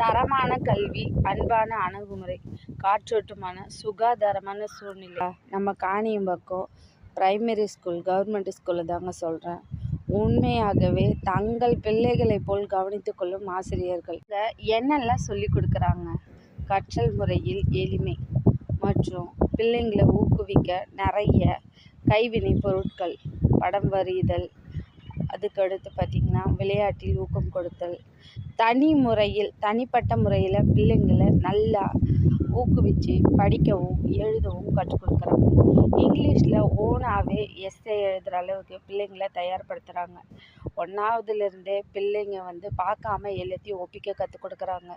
தரமான கல்வி, அன்பான அணுகுமுறை, காற்றோட்டமான சுகாதாரமான சூழ்நிலை. நம்ம காணியம்பாக்கம் பிரைமரி ஸ்கூல் கவர்மெண்ட் ஸ்கூலில் தாங்க சொல்கிறேன். உண்மையாகவே தங்கள் பிள்ளைகளைப் போல் கவனித்து கொள்ளும் ஆசிரியர்கள் என்னெல்லாம் சொல்லி கொடுக்குறாங்க. கற்றல் முறையில் எளிமை மற்றும் பிள்ளைங்களை ஊக்குவிக்க நிறைய கைவினை பொருட்கள், படம் வரைதல், அதுக்கடுத்து பார்த்திங்கன்னா விளையாட்டில் ஊக்கம் கொடுத்தல், தனிப்பட்ட முறையில் பிள்ளைங்களை நல்லா ஊக்குவித்து படிக்கவும் எழுதவும் கற்றுக் கொடுக்குறாங்க. இங்கிலீஷில் ஓனாகவே எஸ்ஸே எழுதுகிற அளவுக்கு பிள்ளைங்களை தயார்படுத்துகிறாங்க. 1வதுலேருந்தே பிள்ளைங்க பார்க்காம எல்லாத்தையும் ஒப்பிக்க கற்றுக் கொடுக்குறாங்க.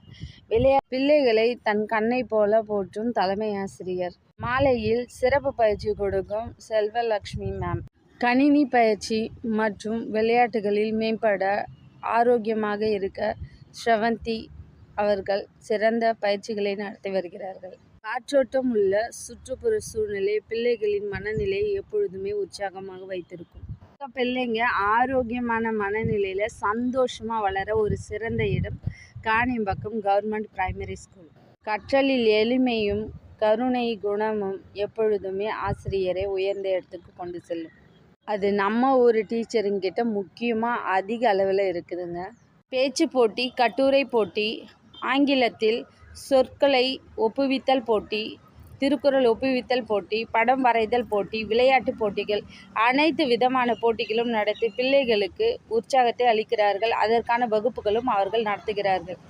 பிள்ளைகளை தன் கண்ணை போல போற்றும் தலைமை ஆசிரியர். மாலையில் சிறப்பு பயிற்சி கொடுக்கும் செல்வலட்சுமி மேம். கணினி பயிற்சி மற்றும் விளையாட்டுகளில் மேம்பட ஆரோக்கியமாக இருக்க ஸ்ரவந்தி அவர்கள் சிறந்த பயிற்சிகளை நடத்தி வருகிறார்கள். காற்றோட்டம் உள்ள சுற்றுப்புற சூழ்நிலை பிள்ளைகளின் மனநிலையை எப்பொழுதுமே உற்சாகமாக வைத்திருக்கும். பிள்ளைங்க ஆரோக்கியமான மனநிலையில் சந்தோஷமாக வளர ஒரு சிறந்த இடம் காணியம்பாக்கம் கவர்மெண்ட் பிரைமரி ஸ்கூல். கற்றலில் எளிமையும் கருணை குணமும் எப்பொழுதுமே ஆசிரியரை உயர்ந்த இடத்துக்கு கொண்டு செல்லும். அது நம்ம ஒரு டீச்சருங்கிட்ட முக்கியமாக அதிக அளவில் இருக்குதுங்க. பேச்சு போட்டி, கட்டுரை போட்டி, ஆங்கிலத்தில் சொற்களை ஒப்புவித்தல் போட்டி, திருக்குறள் ஒப்புவித்தல் போட்டி, படம் வரைதல் போட்டி, விளையாட்டு போட்டிகள், அனைத்து விதமான போட்டிகளும் நடத்தி பிள்ளைகளுக்கு உற்சாகத்தை அளிக்கிறார்கள். அதற்கான வகுப்புகளும் அவர்கள் நடத்துகிறார்கள்.